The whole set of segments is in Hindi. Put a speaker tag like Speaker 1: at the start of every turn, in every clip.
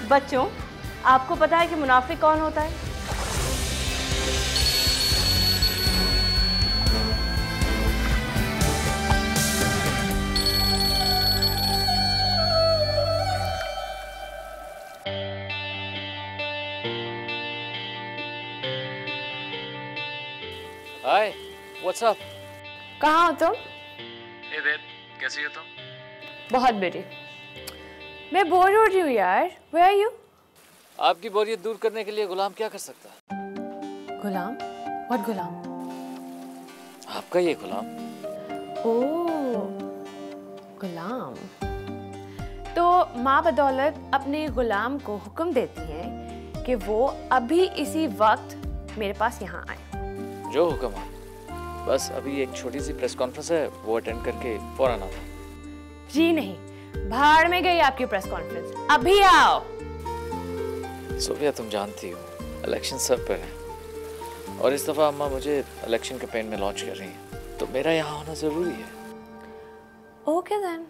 Speaker 1: बच्चों, आपको पता है कि मुनाफिक कौन होता है?
Speaker 2: हाय, व्हाट्स अप?
Speaker 1: कहाँ हो तुम?
Speaker 2: हे देव, कैसी हो तुम?
Speaker 1: बहुत बेटी, मैं बोर हो रही हूँ यार। Where are you?
Speaker 2: आपकी बोरियत दूर करने के लिए गुलाम क्या कर सकता है?
Speaker 1: गुलाम? What गुलाम?
Speaker 2: आपका ये गुलाम।
Speaker 1: ओह, गुलाम। तो माँ बदौलत अपने गुलाम को हुक्म देती है कि वो अभी इसी वक्त मेरे पास यहाँ आए।
Speaker 2: जो हुक्म है। बस अभी एक छोटी सी प्रेस कॉन्फ्रेंस है, वो अटेंड करके फौरन आता।
Speaker 1: जी नहीं, भाड़ में गई आपकी प्रेस कॉन्फ्रेंस, अभी आओ।
Speaker 2: सोफिया, तुम जानती हो इलेक्शन सर पर है और इस दफा अम्मा मुझे इलेक्शन कैंपेन में लॉन्च कर रही हैं, तो मेरा यहाँ होना जरूरी है।
Speaker 1: Okay then,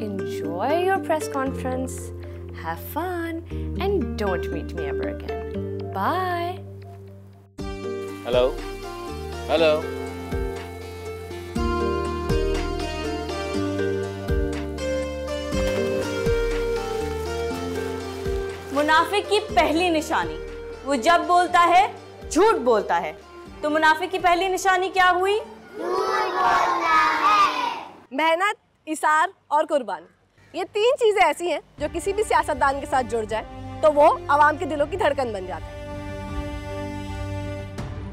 Speaker 1: enjoy your press conference, have fun and don't meet me ever again. Bye.
Speaker 2: Hello, hello.
Speaker 1: मुनाफिक की पहली निशानी, वो जब बोलता है झूठ बोलता है। तो मुनाफिक की पहली निशानी क्या हुई?
Speaker 3: मेहनत, इसार और कुर्बानी, ये तीन चीजें ऐसी हैं जो किसी भी सियासतदान के साथ जुड़ जाए तो वो आवाम के दिलों की धड़कन बन जाता है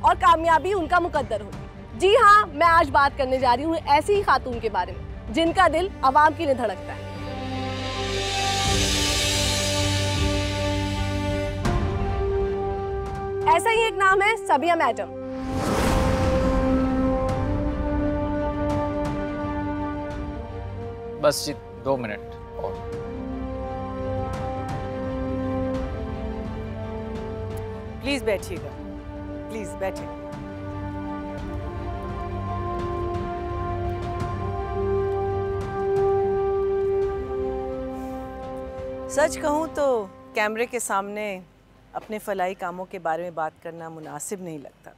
Speaker 3: और कामयाबी उनका मुकद्दर होती है। जी हाँ, मैं आज बात करने जा रही हूँ ऐसी ही खातून के बारे में जिनका दिल आवाम के लिए धड़कता है। ऐसा ही एक नाम है सबिया मैडम।
Speaker 2: बस जी 2 मिनट और।
Speaker 4: प्लीज बैठिएगा, प्लीज बैठिए। सच कहूं तो कैमरे के सामने अपने फलाई कामों के बारे में बात करना मुनासिब नहीं लगता।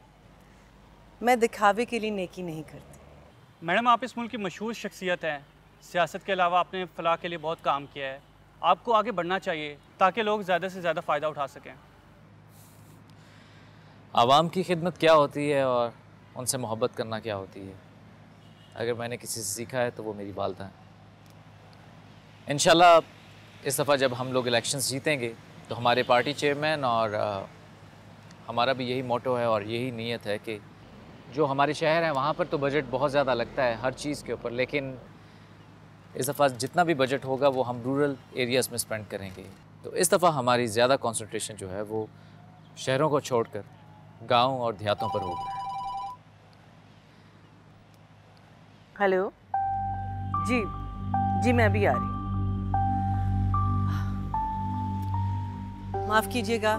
Speaker 4: मैं दिखावे के लिए नेकी नहीं करती।
Speaker 5: मैडम, आप इस मुल्क की मशहूर शख्सियत हैं। सियासत के अलावा आपने फलाह के लिए बहुत काम किया है। आपको आगे बढ़ना चाहिए ताकि लोग ज़्यादा से ज़्यादा फ़ायदा उठा सकें।
Speaker 2: आवाम की खिदमत क्या होती है और उनसे मोहब्बत करना क्या होती है, अगर मैंने किसी से सीखा है तो वो मेरी वालिदा हैं। इंशाल्लाह इस दफ़ा जब हम लोग इलेक्शंस जीतेंगे तो हमारे पार्टी चेयरमैन और हमारा भी यही मोटो है और यही नीयत है कि जो हमारे शहर हैं वहाँ पर तो बजट बहुत ज़्यादा लगता है हर चीज़ के ऊपर, लेकिन इस दफ़ा जितना भी बजट होगा वो हम रूरल एरियाज़ में स्पेंड करेंगे। तो इस दफ़ा हमारी ज़्यादा कंसंट्रेशन जो है वो शहरों को छोड़कर गाँव और देहातों पर होगी।
Speaker 4: हेलो जी, जी मैं भी आ रही हूँ। माफ़ कीजिएगा,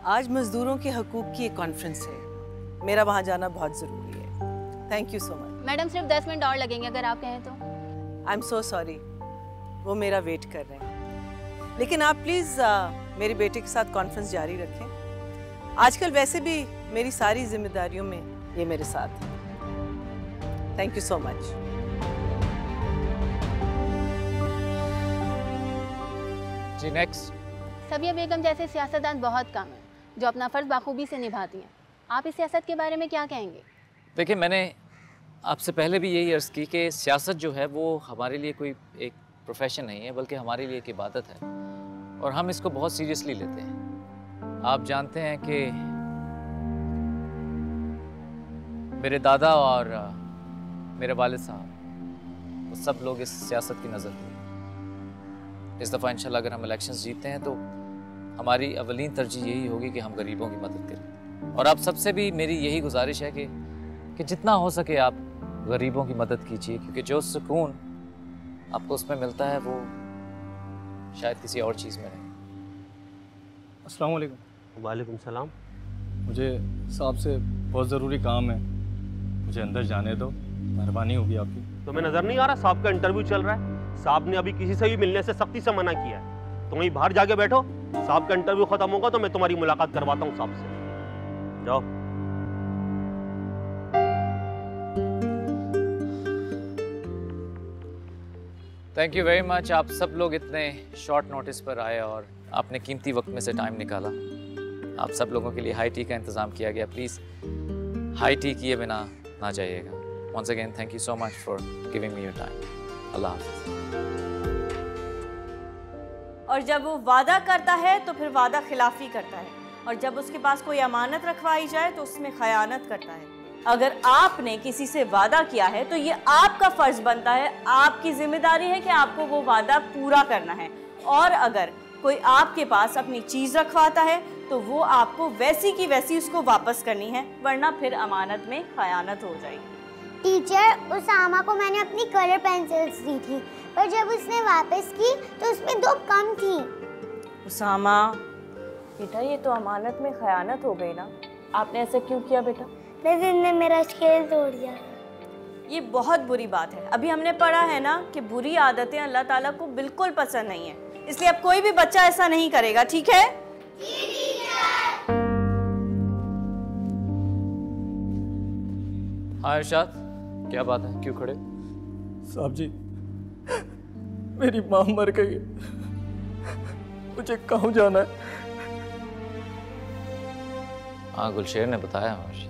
Speaker 4: आज मज़दूरों के हकूक़ की एक कॉन्फ्रेंस है, मेरा वहाँ जाना बहुत ज़रूरी है। Thank you so much.
Speaker 6: Madam, सिर्फ 10 मिनट और लगेंगे अगर आप कहें तो।
Speaker 4: आई एम सो सॉरी, वो मेरा वेट कर रहे हैं। लेकिन आप प्लीज़ मेरे बेटे के साथ कॉन्फ्रेंस जारी रखें। आजकल वैसे भी मेरी सारी जिम्मेदारियों में ये मेरे साथ है। Thank you so much.
Speaker 2: जी नेक्स्ट।
Speaker 6: सबिया बेगम जैसे सियासतदान बहुत कम हैं जो अपना फ़र्ज़ बाखूबी से निभाती हैं। आप इस सियासत के बारे में क्या कहेंगे?
Speaker 2: देखिए, मैंने आपसे पहले भी यही अर्ज़ की कि सियासत जो है वो हमारे लिए कोई एक प्रोफेशन नहीं है, बल्कि हमारे लिए एक इबादत है और हम इसको बहुत सीरियसली लेते हैं। आप जानते हैं कि मेरे दादा और मेरे वालिद साहब, वो सब लोग इस सियासत की नज़र थे। इस दफ़ा इंशाल्लाह अगर हम इलेक्शंस जीतते हैं तो हमारी अवलीन तरजीह यही होगी कि हम गरीबों की मदद करें। और आप सबसे भी मेरी यही गुजारिश है कि जितना हो सके आप गरीबों की मदद कीजिए, क्योंकि जो सुकून आपको उसमें मिलता है वो शायद किसी और चीज़ में नहीं।
Speaker 7: अस्सलाम वालेकुम।
Speaker 8: वालेकुम सलाम।
Speaker 7: मुझे साहब से बहुत ज़रूरी काम है, मुझे अंदर जाने दो, मेहरबानी होगी आपकी।
Speaker 8: तुम्हें नज़र नहीं आ रहा साहब का इंटरव्यू चल रहा है? साहब ने अभी किसी से भी मिलने से सख्ती से मना किया है। तुम वहीं बाहर जाके बैठो, साहब का इंटरव्यू खत्म होगा तो मैं तुम्हारी मुलाकात करवाता हूँ साहब से। जाओ।
Speaker 2: Thank you very much. आप सब लोग इतने शॉर्ट नोटिस पर आए और आपने कीमती वक्त में से टाइम निकाला। आप सब लोगों के लिए हाई टी का इंतज़ाम किया गया। प्लीज़ हाई टी किए बिना ना जाइएगा। Once again thank you so much for giving me your time. अल्लाह हाफ़िज़।
Speaker 9: और जब वो वादा करता है तो फिर वादा खिलाफी करता है, और जब उसके पास कोई अमानत रखवाई जाए तो उसमें खयानत करता है। अगर आपने किसी से वादा किया है तो ये आपका फ़र्ज़ बनता है, आपकी जिम्मेदारी है कि आपको वो वादा पूरा करना है। और अगर कोई आपके पास अपनी चीज़ रखवाता है तो वो आपको वैसी की वैसी उसको वापस करनी है, वरना फिर अमानत में खयानत हो जाएगी।
Speaker 10: टीचर, उसामा को मैंने अपनी कलर पेंसिल्स दी थी, पर जब उसने वापस की तो उसमें 2 कम थी।
Speaker 9: उसामा बेटा, ये तो अमानत में खयानत हो गई ना। आपने ऐसा क्यों किया बेटा?
Speaker 10: लेकिन ने मेरा स्केल तोड़ दिया।
Speaker 9: ये बहुत बुरी बात है। अभी हमने पढ़ा है ना कि बुरी आदतें अल्लाह ताला को बिल्कुल पसंद नहीं है, इसलिए अब कोई भी बच्चा ऐसा नहीं करेगा, ठीक है?
Speaker 2: हाँ इरशाद, क्या बात है, क्यों खड़े?
Speaker 7: साहब जी, मेरी माँ मर गई है, मुझे कहाँ जाना है?
Speaker 2: हाँ, गुलशेर ने बताया मुझे।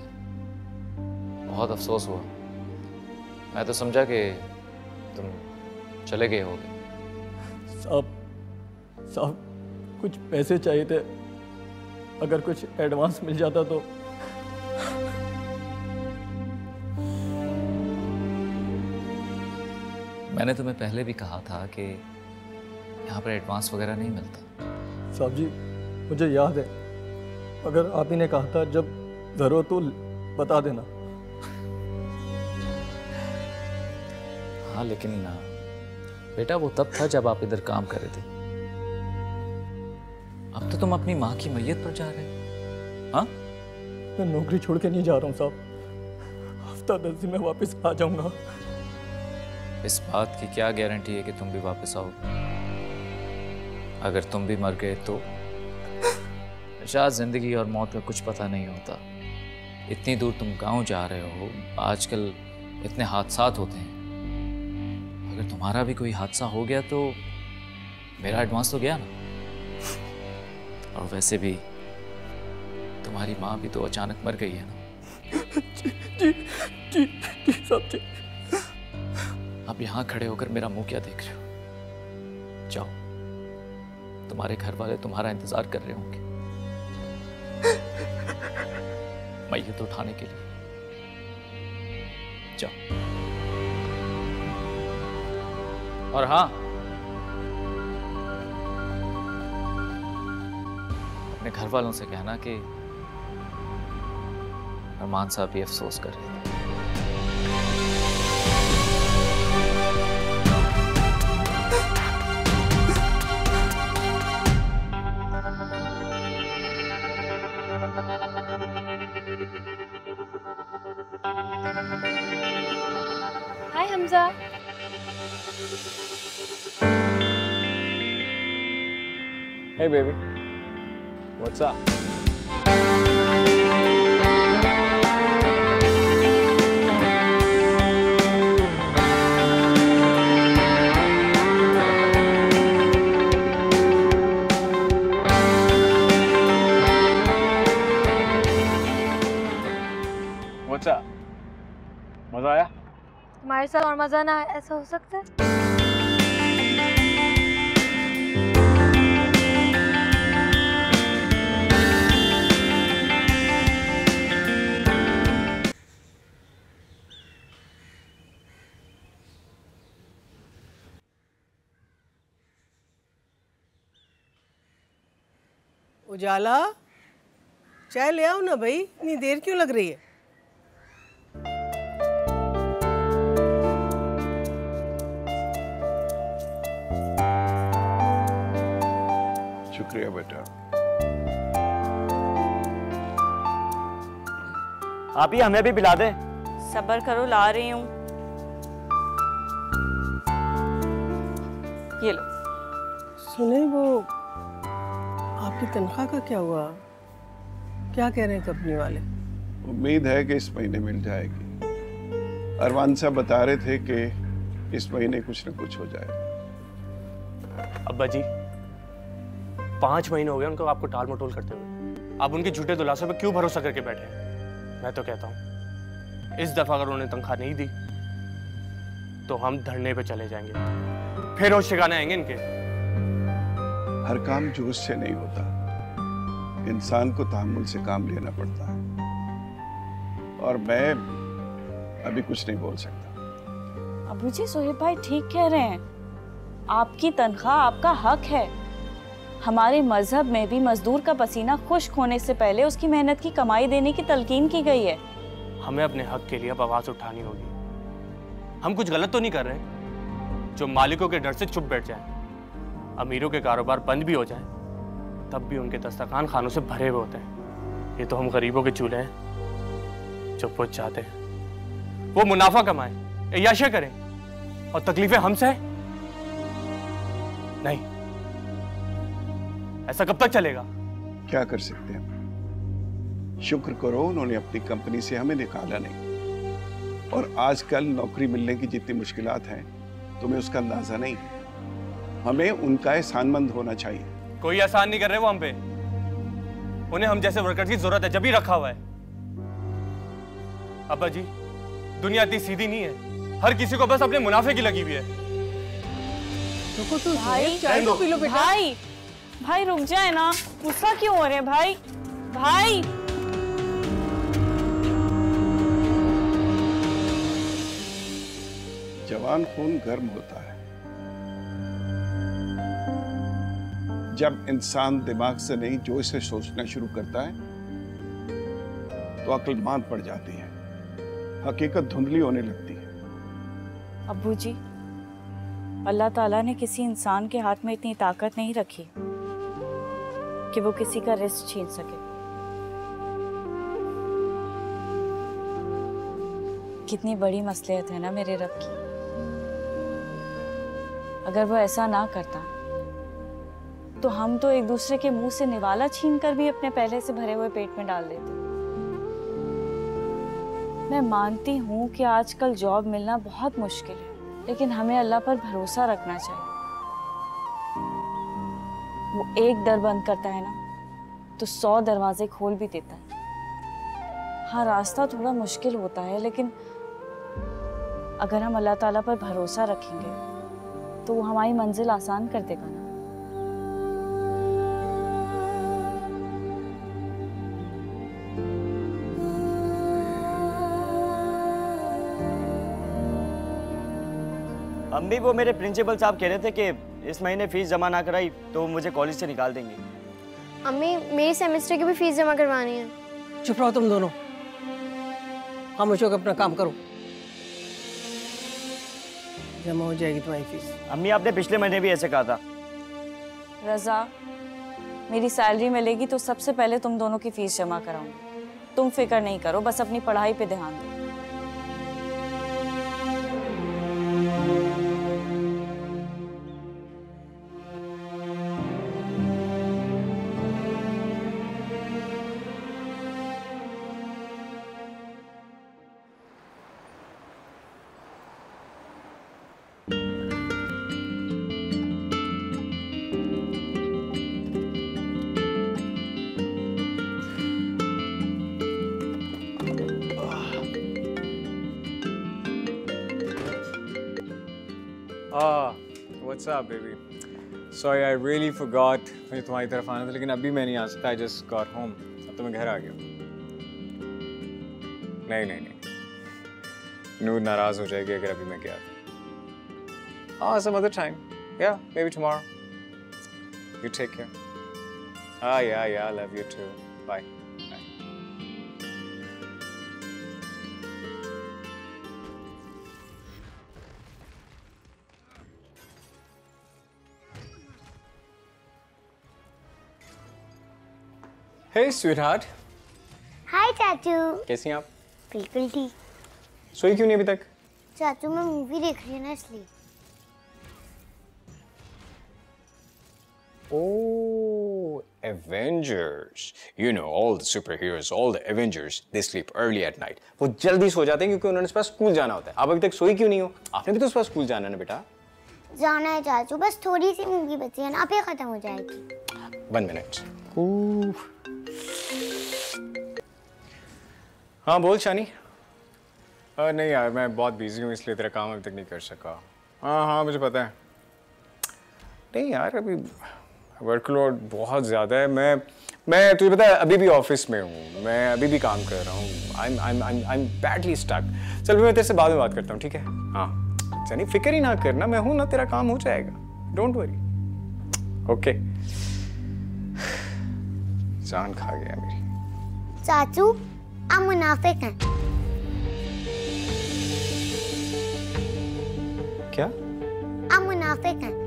Speaker 2: बहुत अफसोस हुआ। मैं तो समझा कि तुम चले गए होगे।
Speaker 7: साहब कुछ पैसे चाहिए थे, अगर कुछ एडवांस मिल जाता तो।
Speaker 2: मैंने तुम्हें पहले भी कहा था कि यहाँ पर एडवांस वगैरह नहीं मिलता।
Speaker 7: साहब जी, मुझे याद है, अगर आप ही ने कहा था जब जरूरत हो बता देना।
Speaker 2: हाँ लेकिन ना बेटा, वो तब था जब आप इधर काम कर रहे थे। अब तो तुम अपनी माँ की मैयत पर जा रहे हो। हाँ,
Speaker 7: मैं नौकरी छोड़ के नहीं जा रहा हूँ साहब, हफ्ता 10 दिन में वापस आ जाऊंगा।
Speaker 2: इस बात की क्या गारंटी है कि तुम भी वापस आओ? अगर तुम भी मर गए तो शायद जिंदगी और मौत का कुछ पता नहीं होता। इतनी दूर तुम गांव जा रहे हो, आजकल इतने हादसात होते हैं। अगर तुम्हारा भी कोई हादसा हो गया तो मेरा एडवांस तो गया ना। और वैसे भी तुम्हारी माँ भी तो अचानक मर गई है ना।
Speaker 7: जी जी जी साहब जी।
Speaker 2: अब यहाँ खड़े होकर मेरा मुंह क्या देख रहे हो? जाओ, तुम्हारे घर वाले तुम्हारा इंतजार कर रहे होंगे मैयत उठाने के लिए। जाओ। और हाँ, अपने घर वालों से कहना कि अरमान साहब भी अफसोस कर रहे थे।
Speaker 6: हाय Hamza.
Speaker 7: Hey baby, what's up?
Speaker 11: What's up? मजा आया?
Speaker 6: तुम्हारे साथ और मजा ना आए, ऐसा हो सकता है?
Speaker 4: उजाला, चाय ले आओ ना भाई, इतनी देर क्यों लग रही है?
Speaker 11: शुक्रिया बेटा।
Speaker 12: आप ही हमें भी पिला दे।
Speaker 9: सब्र करो, ला रही हूँ। ये लो।
Speaker 4: सुने वो आपकी तनख्वाह का क्या हुआ? क्या कह रहे हैं कंपनी वाले?
Speaker 13: उम्मीद है कि इस महीने मिल जाएगी। अरमान साहब बता रहे थे कि इस महीने कुछ न कुछ हो जाएगा।
Speaker 14: अब्बा जी 5 महीने हो गए उनको आपको टाल मटोल करते हुए। आप उनके झूठे दिलासों पे क्यों भरोसा करके बैठे हैं? मैं तो कहता हूँ इस दफा अगर उन्हें तनख्वाह नहीं दी तो हम धरने पे चले जाएंगे, फिर और शिकाने आएंगे इनके।
Speaker 13: हर काम जोश से नहीं होता, इंसान को तहम्मुल से काम लेना पड़ता है। और मैं अभी कुछ नहीं बोल सकता।
Speaker 9: अबू जी सोहेब भाई ठीक कह रहे हैं, आपकी तनख्वाह आपका हक है। हमारे मजहब में भी मजदूर का पसीना खुश्क होने से पहले उसकी मेहनत की कमाई देने की तलकीन की गई है।
Speaker 14: हमें अपने हक के लिए अब आवाज उठानी होगी। हम कुछ गलत तो नहीं कर रहे जो मालिकों के डर से चुप बैठ जाए। अमीरों के कारोबार बंद भी हो जाए तब भी उनके दस्तरखान खानों से भरे हुए होते हैं। ये तो हम गरीबों के चूल्हे हैं जो वो चाहते हैं वो मुनाफा कमाए, अय्याशियां करें और तकलीफें हमसे है। नहीं, ऐसा कब तक चलेगा?
Speaker 13: क्या कर सकते हैं? शुक्र करो उन्होंने अपनी कंपनी से हमें निकाला नहीं। और आजकल नौकरी मिलने की जितनी मुश्किलात हैं तुम्हें उसका अंदाजा नहीं है। हमें उनका एहसानमंद होना चाहिए।
Speaker 14: कोई एहसान नहीं कर रहे वो हम पे। उन्हें हम जैसे वर्कर्स की जरूरत है, जब ही रखा हुआ है। अब्बा जी दुनिया इतनी सीधी नहीं है, हर किसी को बस अपने मुनाफे की लगी हुई है।
Speaker 9: भाई भाई रुक जाए ना, गुस्सा क्यों हो रहे हैं भाई? भाई
Speaker 13: जवान खून गर्म होता है। जब इंसान दिमाग से नहीं जोश से सोचना शुरू करता है तो अक्लमंद पड़ जाती है, हकीकत धुंधली होने लगती है।
Speaker 9: अब्बू जी अल्लाह ताला ने किसी इंसान के हाथ में इतनी ताकत नहीं रखी कि वो किसी का रिस्क छीन सके। कितनी बड़ी मसलियत है ना मेरे रब की। अगर वो ऐसा ना करता तो हम तो एक दूसरे के मुंह से निवाला छीन कर भी अपने पहले से भरे हुए पेट में डाल देते। मैं मानती हूँ कि आजकल जॉब मिलना बहुत मुश्किल है, लेकिन हमें अल्लाह पर भरोसा रखना चाहिए। वो एक दर बंद करता है ना तो 100 दरवाजे खोल भी देता है। हाँ रास्ता थोड़ा मुश्किल होता है, लेकिन अगर हम अल्लाह ताला पर भरोसा रखेंगे तो वो हमारी मंजिल आसान कर देगा ना।
Speaker 12: अम्मी वो मेरे प्रिंसिपल साहब कह रहे थे कि इस महीने फीस जमा ना कराई तो मुझे कॉलेज से निकाल देंगे।
Speaker 10: अम्मी मेरी सेमेस्टर की भी फीस जमा करवानी है।
Speaker 4: चुप रहो तुम दोनों, खामोश होकर अपना काम करो। जमा हो जाएगी तुम्हारी फीस।
Speaker 12: अम्मी आपने पिछले महीने भी ऐसे कहा था।
Speaker 9: रजा मेरी सैलरी मिलेगी तो सबसे पहले तुम दोनों की फीस जमा कराऊंगी। तुम फिक्र नहीं करो, बस अपनी पढ़ाई पे ध्यान दो।
Speaker 11: What's up, baby? Sorry, I really forgot मुझे तुम्हारी तरफ आना था, लेकिन अभी मैं नहीं आ सकता। I just got home. अब तो मैं घर आ गया। नहीं। नूर नाराज हो जाएगी अगर अभी मैं गया था। Some other time. Yeah, maybe tomorrow. You take care. Yeah, I love you too. Bye. Hey, sweetheart.
Speaker 10: हाय चाचू।
Speaker 11: कैसी हैं आप?
Speaker 10: बिल्कुल ठीक।
Speaker 11: सोई क्यों नहीं अभी तक?
Speaker 10: चाचू मैं मूवी देख रही हूँ ना इसलिए।
Speaker 11: Oh, Avengers. You know, all the superheroes, all the Avengers, they sleep early at night. वो जल्दी सो जाते हैं क्योंकि उन्होंने सुबह स्कूल जाना होता है। आप अभी तक सोई क्यों नहीं हो? आपने भी तो सुबह स्कूल जाना है ना बेटा?
Speaker 10: जाना है चाचू, बस थोड़ी सी मूंगी बची है ना, आप ये खत्म हो जाएगी।
Speaker 11: 1 minute. हाँ बोल शानी। नहीं यार मैं बहुत बिजी हूँ इसलिए तेरा काम अभी तक नहीं कर सका। हाँ मुझे पता है। नहीं यार अभी वर्कलोड बहुत ज़्यादा है। मैं तुझे पता है अभी भी ऑफिस में हूँ, मैं अभी भी काम कर रहा हूँ। I'm badly stuck। चल मैं तेरे से बाद में बात करता हूँ, ठीक है? हाँ सनी फिक्र ही ना करना, मैं हूँ ना, तेरा काम हो जाएगा, डोंट वरी। ओके। जान खा गया मेरी।
Speaker 10: चाचू आप मुनाफिक हैं।
Speaker 11: क्या?
Speaker 10: आप मुनाफिक हैं।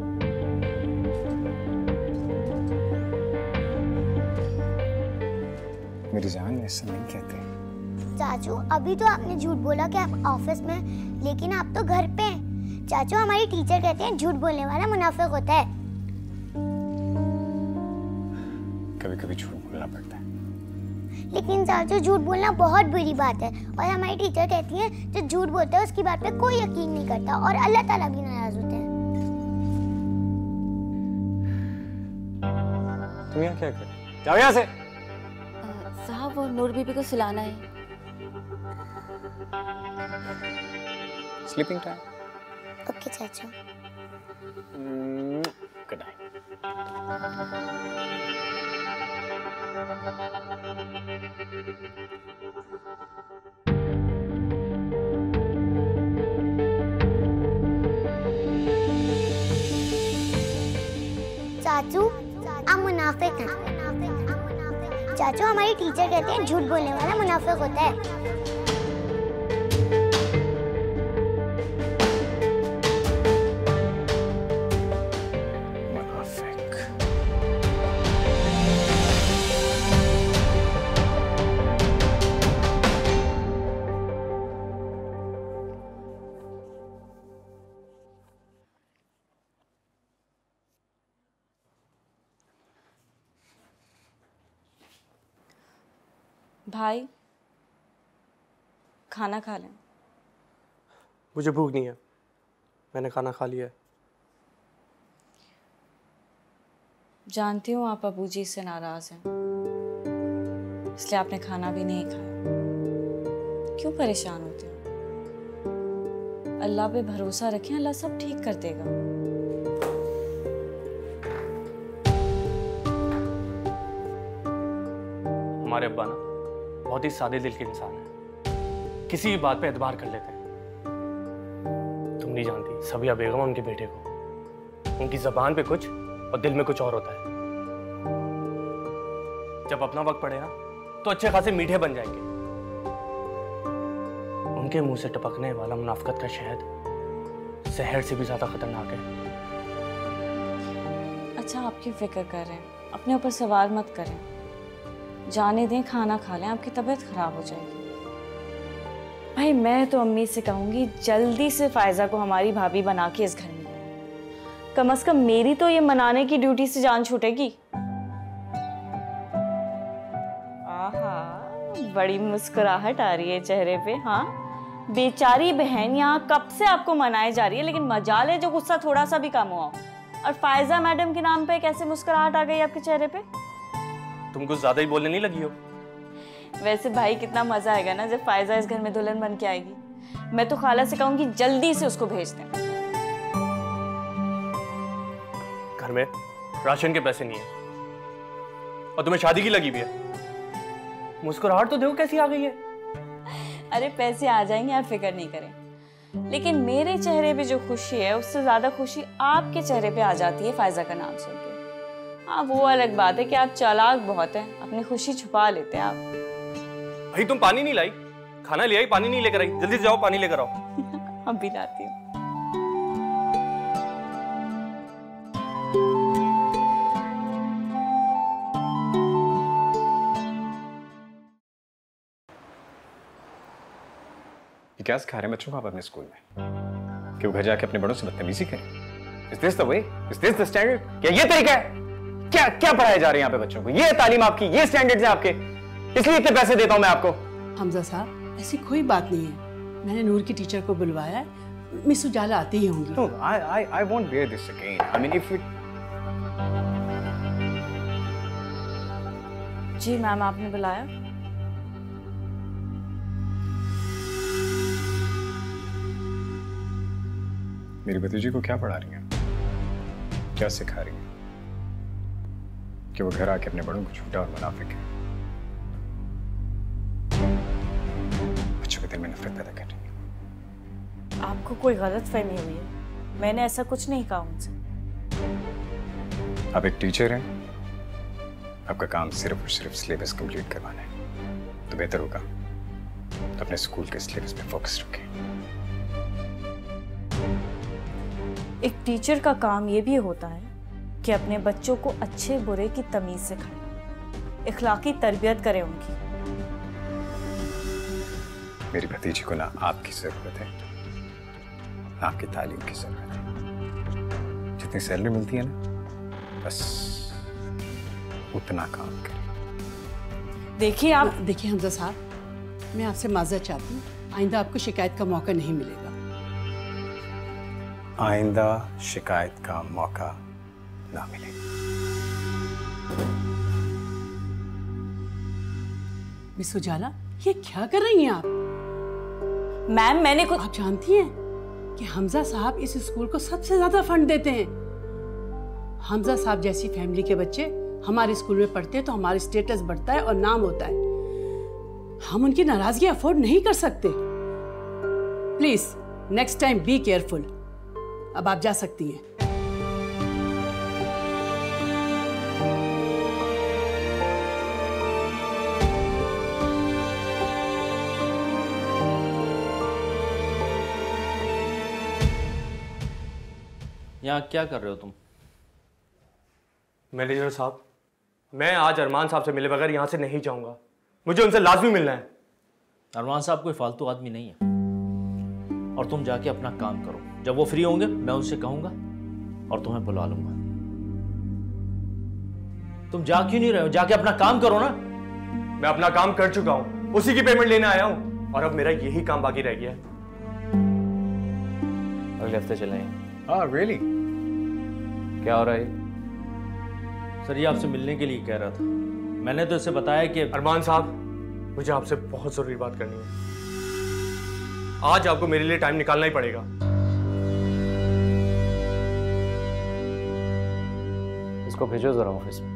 Speaker 11: मेरी जान ऐसा नहीं कहते।
Speaker 10: चाचू अभी तो आपने झूठ बोला कि आप ऑफिस में, लेकिन आप तो घर पे हैं। चाचू हमारी टीचर कहते हैं झूठ बोलने वाला मुनाफिक होता है।
Speaker 11: कभी कभी झूठ बोलना पड़ता है।
Speaker 10: लेकिन चाचू झूठ बोलना बहुत बुरी बात है और हमारी टीचर कहती है जो झूठ बोलता है उसकी बात पे कोई यकीन नहीं करता और अल्लाह ताला भी नाराज होते हैं।
Speaker 11: तुम यहाँ क्या कर रहे हो? जाओ यहाँ से।
Speaker 15: साहब वो नूर बीबी को सुलाना है।
Speaker 11: Sleeping time.
Speaker 10: ओके चाचू।
Speaker 11: Good night.
Speaker 10: चाचू आप मुनाफिक हैं। चाचू हमारी टीचर कहते हैं झूठ बोलने वाला मुनाफिक होता है।
Speaker 9: भाई खाना खा लें।
Speaker 14: मुझे भूख नहीं है, मैंने खाना खा लिया है।
Speaker 9: जानती हूँ आप अबूजी से नाराज हैं, इसलिए आपने खाना भी नहीं खाया। क्यों परेशान होते हो? अल्लाह पे भरोसा रखें, अल्लाह सब ठीक कर देगा।
Speaker 14: हमारे अब्बा ना बहुत ही सादे दिल के इंसान है, किसी भी बात पे एतबार कर लेते हैं। तुम नहीं जानती सबिया बेगम उनके बेटे को, उनकी जबान पे कुछ और दिल में कुछ और होता है। जब अपना वक्त पड़े ना तो अच्छे खासे मीठे बन जाएंगे। उनके मुंह से टपकने वाला मुनाफिकत का शहद जहर से भी ज्यादा खतरनाक है।
Speaker 9: अच्छा आपकी फिक्र कर रहे हैं, अपने ऊपर सवार मत करें, जाने दें, खाना खा लें, आपकी तबीयत खराब हो जाएगी। भाई मैं तो अम्मी से कहूंगी जल्दी से फायजा को हमारी भाभी बना के इस घर में लाएं। कम से कम मेरी तो ये मनाने की ड्यूटी से जान छूटेगी। आहा बड़ी मुस्कुराहट आ रही है चेहरे पे। हाँ बेचारी बहन यहाँ कब से आपको मनाए जा रही है, लेकिन मजाल है जो गुस्सा थोड़ा सा भी कम हुआ। और फायजा मैडम के नाम पे कैसे मुस्कुराहट आ गई आपके चेहरे पे?
Speaker 14: तुम कुछ ज्यादा ही बोलने नहीं लगी हो?
Speaker 9: वैसे भाई कितना मजा आएगा ना जब फायजा इस घर में दुल्हन बन के आएगी। मैं तो खाला से कहूंगी जल्दी से उसको भेज दें।
Speaker 14: घर में राशन के पैसे नहीं है और तुम्हें शादी की लगी भी है। मुस्कुराहट तो देखो कैसी आ गई है।
Speaker 9: अरे पैसे आ जाएंगे, आप फिक्र नहीं करें। लेकिन मेरे चेहरे पे जो खुशी है उससे ज्यादा खुशी आपके चेहरे पे आ जाती है फायजा का नाम सुन के। हाँ वो अलग बात है कि आप चालाक बहुत हैं, अपनी खुशी छुपा लेते हैं आप।
Speaker 14: भाई तुम पानी नहीं लाई, खाना ले आई पानी नहीं लेकर आई, जल्दी से जाओ पानी लेकर आओ।
Speaker 9: अभी लाती हूँ।
Speaker 11: ये क्या सिखा रहे हैं बच्चों को आप अपने स्कूल में कि वो घर जाके अपने बड़ों से बदतमीजी करें? Is this the way? Is this the standard? क्या ये तरीका है?
Speaker 12: क्या क्या पढ़ाया जा रहा है यहाँ पे बच्चों को? ये तालीम आपकी, ये स्टैंडर्ड्स हैं आपके, इसलिए इतने पैसे देता हूँ मैं आपको।
Speaker 16: हमजा साहब, ऐसी कोई बात नहीं है। मैंने नूर की टीचर को बुलवाया है, मिस उजाला आती ही होंगी।
Speaker 11: No, I won't bear this again. I mean, if it...
Speaker 9: जी मैम, आपने बुलाया?
Speaker 11: मेरी भतीजी को क्या पढ़ा रही हैं? क्या सिखा रही हैं? कि वो घर आके अपने बड़ों को झूठा और मुनाफिक है, बच्चों के दिल में नफरत पैदा कर रही है।
Speaker 9: आपको कोई गलत फहमी हुई है, मैंने ऐसा कुछ नहीं कहा उनसे।
Speaker 11: आप एक टीचर हैं, आपका काम सिर्फ और सिर्फ सिलेबस कंप्लीट करवाना है, तो बेहतर होगा तो अपने स्कूल के सिलेबस पे फोकस रखें।
Speaker 9: एक टीचर का काम ये भी होता है कि अपने बच्चों को अच्छे बुरे की तमीज सिखाए, इखलाकी तरबियत करे उनकी।
Speaker 11: मेरी भतीजी को ना आपकी जरूरत है, ना आपकी तालीम की जरूरत है। जितनी सैलरी मिलती है ना, बस उतना काम करें।
Speaker 9: देखिए
Speaker 16: हमजा साहब, मैं आपसे माजरत चाहती हूँ, आइंदा आपको शिकायत का मौका नहीं मिलेगा।
Speaker 11: आइंदा शिकायत का मौका ना मिले।
Speaker 16: मिस उजाला, ये क्या कर रही हैं आप?
Speaker 9: मैम मैंने कुछ...
Speaker 16: आप जानती हैं कि हमजा साहब इस स्कूल को सबसे ज्यादा फंड देते हैं। हमजा साहब जैसी फैमिली के बच्चे हमारे स्कूल में पढ़ते हैं तो हमारा स्टेटस बढ़ता है और नाम होता है। हम उनकी नाराजगी अफोर्ड नहीं कर सकते। Please next time be careful. अब आप जा सकती हैं।
Speaker 14: यहाँ क्या कर रहे हो तुम? मैनेजर साहब, मैं आज अरमान साहब से मिले बगैर यहाँ से नहीं जाऊंगा। मुझे उनसे लाजमी मिलना है।
Speaker 17: अरमान साहब कोई फालतू आदमी नहीं है, और तुम जाके अपना काम करो। जब वो फ्री होंगे मैं उनसे कहूंगा और तुम्हें बुला लूंगा। तुम जा क्यों नहीं रहे हो? जाके अपना काम करो ना।
Speaker 14: मैं अपना काम कर चुका हूं, उसी की पेमेंट लेने आया हूं, और अब मेरा यही काम बाकी रह गया है।
Speaker 2: अगले हफ्ते चलेंगे।
Speaker 11: really?
Speaker 2: क्या हो रहा है?
Speaker 17: सर ये आपसे मिलने के लिए कह रहा था। मैंने तो इसे बताया कि
Speaker 14: अरमान साहब, मुझे आपसे बहुत जरूरी बात करनी है। आज आपको मेरे लिए टाइम निकालना ही पड़ेगा।
Speaker 2: इसको भेजो जरा ऑफिस में।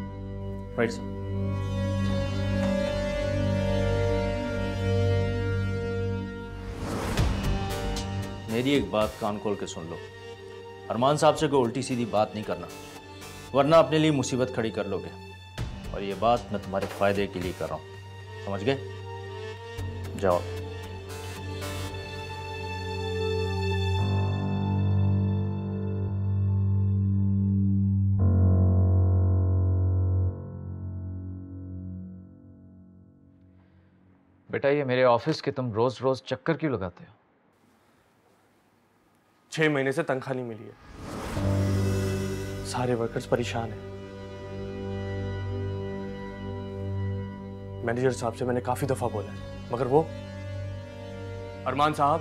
Speaker 17: Right sir. मेरी एक बात कान खोल के सुन लो। अरमान साहब से कोई उल्टी सीधी बात नहीं करना, वरना अपने लिए मुसीबत खड़ी कर लोगे। और ये बात मैं तुम्हारे फायदे के लिए कर रहा हूं, समझ गए? जाओ।
Speaker 2: बेटा ये मेरे ऑफिस के तुम रोज रोज चक्कर क्यों लगाते हो?
Speaker 14: 6 महीने से तनख्वाह नहीं मिली है। सारे वर्कर्स परेशान हैं। मैनेजर साहब से मैंने काफी दफा बोला है, मगर वो अरमान साहब,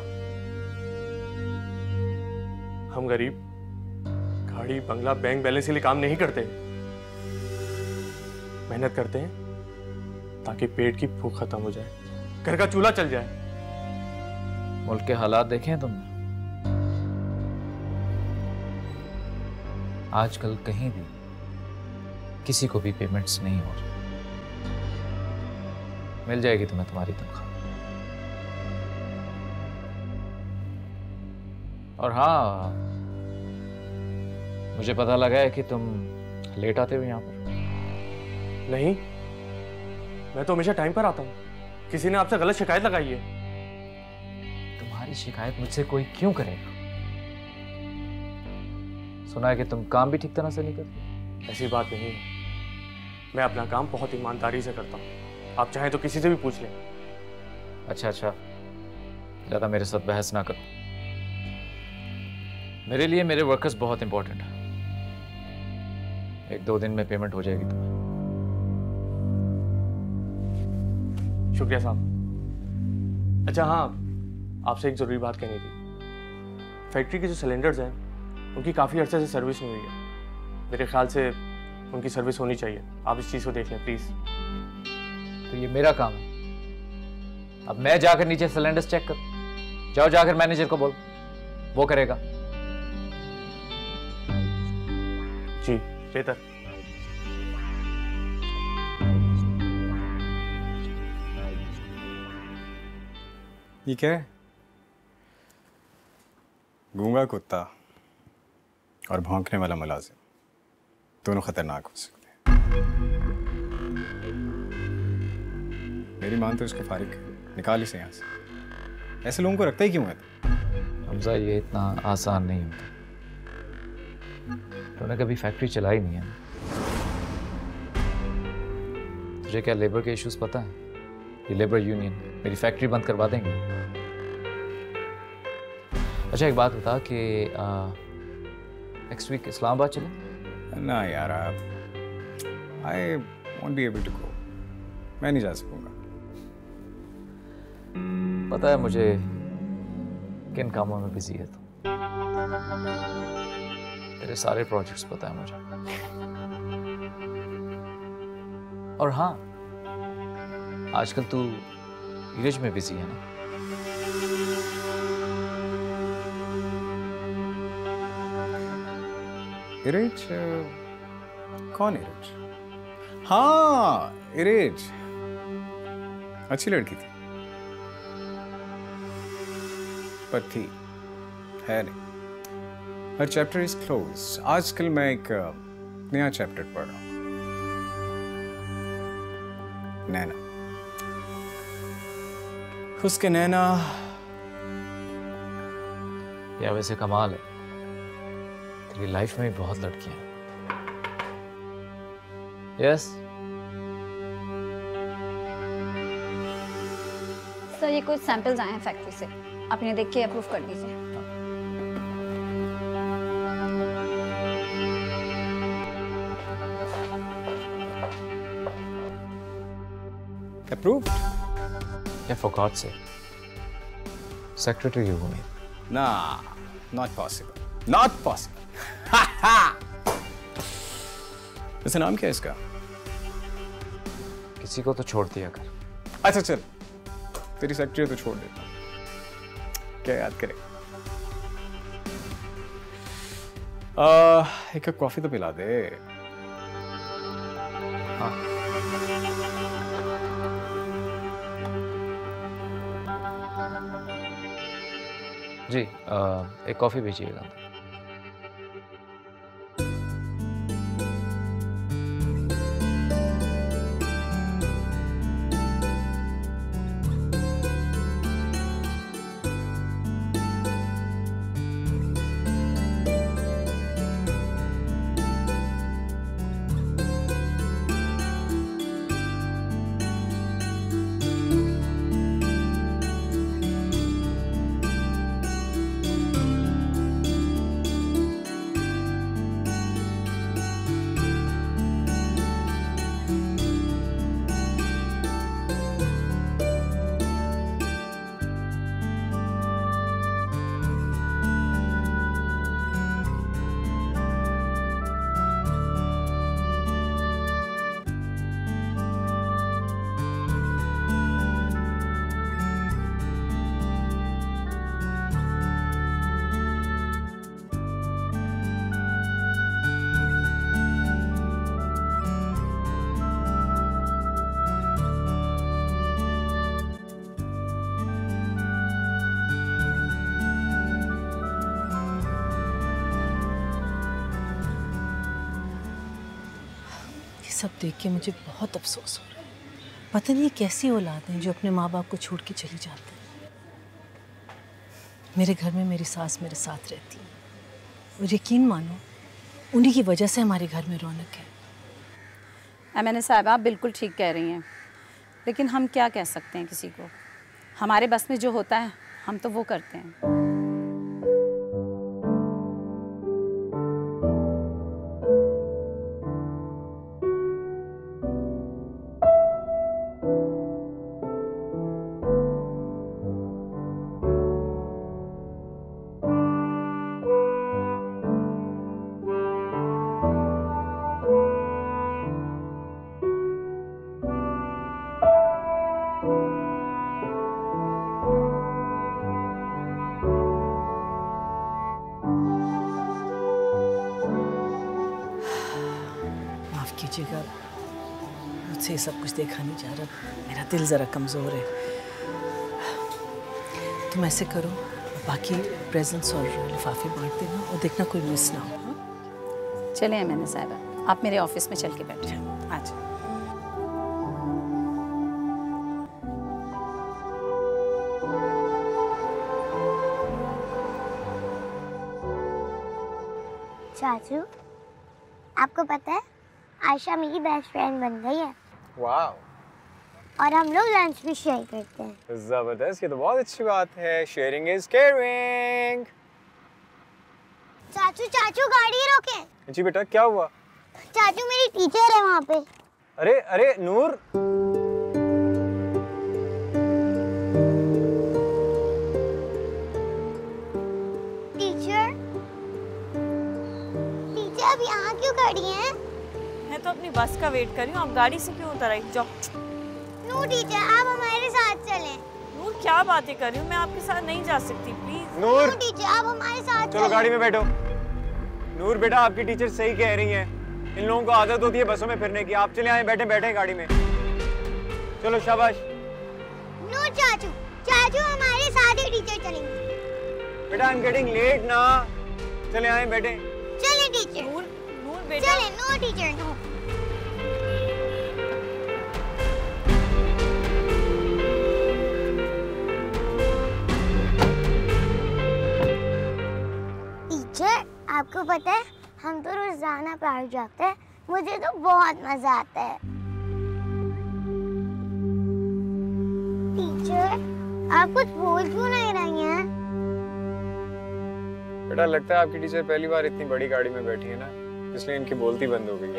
Speaker 14: हम गरीब गाड़ी बंगला बैंक बैलेंस के लिए काम नहीं करते, मेहनत करते हैं ताकि पेट की भूख खत्म हो जाए, घर का चूल्हा चल जाए।
Speaker 2: मुल्क के हालात देखे हैं तुमने? आजकल कहीं भी किसी को भी पेमेंट्स नहीं हो रही। मिल जाएगी तुम्हें तुम्हारी तनख्वाह। और हाँ, मुझे पता लगा है कि तुम लेट आते हो यहाँ पर।
Speaker 14: नहीं, मैं तो हमेशा टाइम पर आता हूँ। किसी ने आपसे गलत शिकायत लगाई है।
Speaker 2: तुम्हारी शिकायत मुझसे कोई क्यों करेगा? सुना है कि तुम काम भी ठीक तरह से नहीं करते।
Speaker 14: ऐसी बात नहीं है, मैं अपना काम बहुत ईमानदारी से करता हूँ। आप चाहें तो किसी से भी पूछ लें।
Speaker 2: अच्छा, ज्यादा मेरे साथ बहस ना करो। मेरे लिए मेरे वर्कर्स बहुत इंपॉर्टेंट है। 1-2 दिन में पेमेंट हो जाएगी तुम्हें।
Speaker 14: शुक्रिया साहब। अच्छा हाँ, आपसे एक ज़रूरी बात कहनी थी। फैक्ट्री के जो सिलेंडर्स हैं उनकी काफ़ी अर्से से सर्विस नहीं हुई है। मेरे ख्याल से उनकी सर्विस होनी चाहिए। आप इस चीज़ को देख लें प्लीज़।
Speaker 2: तो ये मेरा काम है, अब मैं जाकर नीचे सिलेंडर्स चेक कर? जाओ जाकर मैनेजर को बोल, वो करेगा।
Speaker 14: जी बेहतर।
Speaker 11: ये क्या है? गूंगा कुत्ता और भौंकने वाला मुलाजिम दोनों खतरनाक हो सकते हैं। मेरी मान तो इसको फारिग निकाल इसे यहाँ से। ऐसे लोगों को रखता ही क्यों है?
Speaker 2: हमजा, ये इतना आसान नहीं होता। तूने कभी फैक्ट्री चलाई नहीं है। तुझे क्या लेबर के इश्यूज पता है? ये लेबर यूनियन मेरी फैक्ट्री बंद करवा देंगे। अच्छा एक बात बता कि नेक्स्ट वीक इस्लामाबाद चले?
Speaker 11: ना यार, I won't be able to go. मैं नहीं जा सकूंगा।
Speaker 2: पता है मुझे किन कामों में बिजी है तू। तेरे सारे प्रोजेक्ट्स पता है मुझे। और हाँ, आजकल तू नीरज में बिजी है ना?
Speaker 11: इरेज? कौन इरेज? हाँ इरेज, अच्छी लड़की थी पर थी है नहीं। हर चैप्टर इज क्लोज। आजकल मैं एक नया चैप्टर पढ़ रहा हूँ, नैना। उसके नैना
Speaker 2: या वैसे कमाल है, तेरी लाइफ में भी बहुत लड़कियां हैं। यस
Speaker 18: सर, ये कुछ सैंपल्स आए हैं फैक्ट्री से, आप इन्हें देख के अप्रूव कर दीजिए।
Speaker 11: Approved?
Speaker 2: Yeah, for God's sake. Secretary you need.
Speaker 11: Nah, not possible. Not possible. वैसे नाम क्या है इसका?
Speaker 2: किसी को तो छोड़ दिया कर।
Speaker 11: अच्छा चल, तेरी सेक्रेटरी तो छोड़ देता। क्या याद करे? एक कप कॉफी तो पिला दे।
Speaker 2: हाँ। जी, एक कॉफी भेजिएगा।
Speaker 4: सब देख के मुझे बहुत अफसोस हो रहा है। पता नहीं कैसी औलाद है जो अपने माँ बाप को छोड़ के चली जाते हैं। मेरे घर में मेरी सास मेरे साथ रहती है और यकीन मानो उन्हीं की वजह से हमारे घर में रौनक है।
Speaker 19: एमएनए साहब, आप बिल्कुल ठीक कह रही हैं, लेकिन हम क्या कह सकते हैं किसी को। हमारे बस में जो होता है हम तो वो करते हैं।
Speaker 4: कीजिएगा, मुझसे ये सब कुछ देखा नहीं जा रहा, मेरा दिल ज़रा कमज़ोर है। तुम ऐसे करो, बाकी प्रेजेंट्स और लिफाफे बांट देना और देखना कोई मिस ना हो।
Speaker 19: चलें एमएनए साहिबा, आप मेरे ऑफिस में चल के बैठ जाओ।
Speaker 4: अच्छा।
Speaker 10: चाचू, आपको पता है आयशा मेरी बेस्ट फ्रेंड बन गई है।
Speaker 11: वाह,
Speaker 10: और हम लोग लंच भी शेयर करते हैं।
Speaker 11: जबरदस्त, ये तो बहुत अच्छी बात है। Sharing is caring.
Speaker 10: चाचू चाचू गाड़ी रोके।
Speaker 11: जी बेटा, क्या हुआ?
Speaker 10: चाचू मेरी टीचर है वहाँ पे।
Speaker 11: अरे अरे नूर,
Speaker 10: टीचर अब यहाँ क्यों खड़ी हैं?
Speaker 9: मैं तो अपनी बस का वेट कर रही हूँ, आप गाड़ी से क्यों उतर आई? जाओ।
Speaker 10: नूर टीचर, आप हमारे साथ चलें।
Speaker 9: नूर क्या बातें कर रही हूँ, मैं आपके साथ नहीं जा सकती, प्लीज।
Speaker 11: नूर
Speaker 10: टीचर, आप हमारे साथ
Speaker 11: चलो गाड़ी में बैठो। नूर बेटा, आपकी टीचर सही कह रही हैं, इन लोगों को आदत होती है बसों में फिरने की। आप चले आए, बैठे बैठे गाड़ी में। चलो शाबाश।
Speaker 10: नूर चाचू, चाचू हमारे साथ ही टीचर चलेंगे।
Speaker 11: बेटा आई एम गेटिंग लेट ना, चले आए बैठे।
Speaker 10: चलें टीचर।
Speaker 9: नूर बेटा,
Speaker 10: चलें नूर टीचर, नूर। टीचर, आपको पता है हम तो रोजाना पार्क जाते हैं, मुझे तो बहुत मजा आता है। टीचर, आप कुछ बोल क्यों नहीं रही हैं?
Speaker 11: बेटा लगता है आपकी टीचर पहली बार इतनी बड़ी गाड़ी में बैठी है ना, इसलिए इनकी बोलती बंद हो गई है।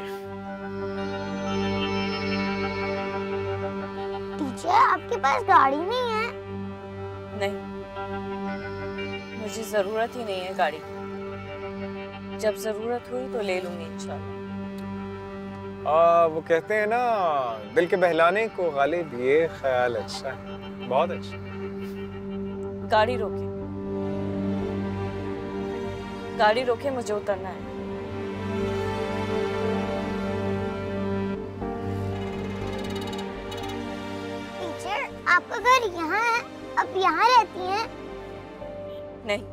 Speaker 10: टीचर, आपके पास गाड़ी नहीं है?
Speaker 9: नहीं, मुझे जरूरत ही नहीं है गाड़ी। जब जरूरत हुई तो ले लूंगी इंशाल्लाह।
Speaker 11: वो कहते हैं ना, दिल के बहलाने को गालिब ये ख्याल अच्छा है, बहुत अच्छा।
Speaker 9: गाड़ी रोके, गाड़ी रोके, मुझे उतरना है।
Speaker 10: टीचर, आपका घर यहाँ है, अब यहाँ रहती हैं?
Speaker 9: नहीं,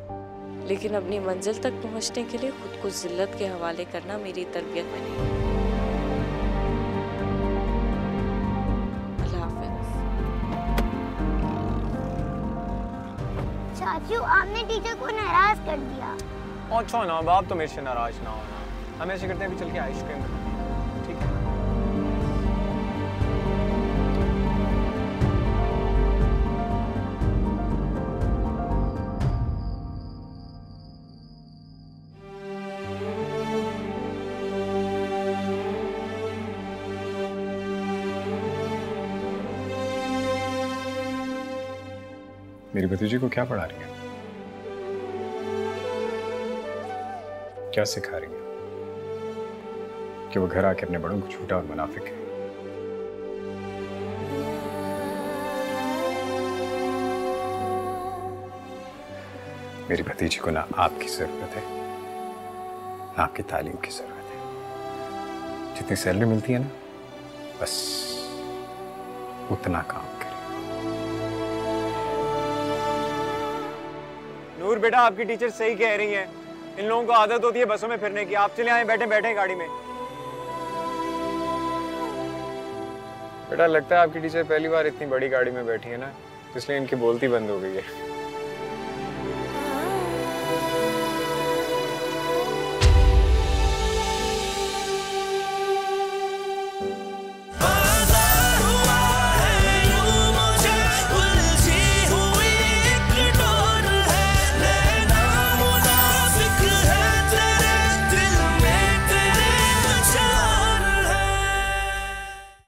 Speaker 9: लेकिन अपनी मंजिल तक पहुँचने के लिए खुद को जिल्लत के हवाले करना मेरी तरबियत में नहीं। अल्लाह हाफ़िज़।
Speaker 10: चाचू, आपने टीचर को नाराज कर दिया।
Speaker 11: अच्छा ना, बाप तो मेरे से नाराज ना होना। हम ऐसे करते हैं, अभी चल के आइसक्रीम खाते, ठीक है? मेरी भतीजी को क्या पढ़ा रही है, क्या सिखा रही है कि वो घर आके अपने बड़ों को झूठा और मुनाफिक है? मेरी भतीजी को ना आपकी जरूरत है ना आपकी तालीम की जरूरत है। जितनी सैलरी मिलती है ना, बस उतना काम करे। नूर बेटा, आपकी टीचर सही कह रही हैं, इन लोगों को आदत होती है बसों में फिरने की। आप चले आए, बैठे बैठे गाड़ी में। बेटा लगता है आपकी टीचर पहली बार इतनी बड़ी गाड़ी में बैठी है ना, इसलिए इनकी बोलती बंद हो गई है।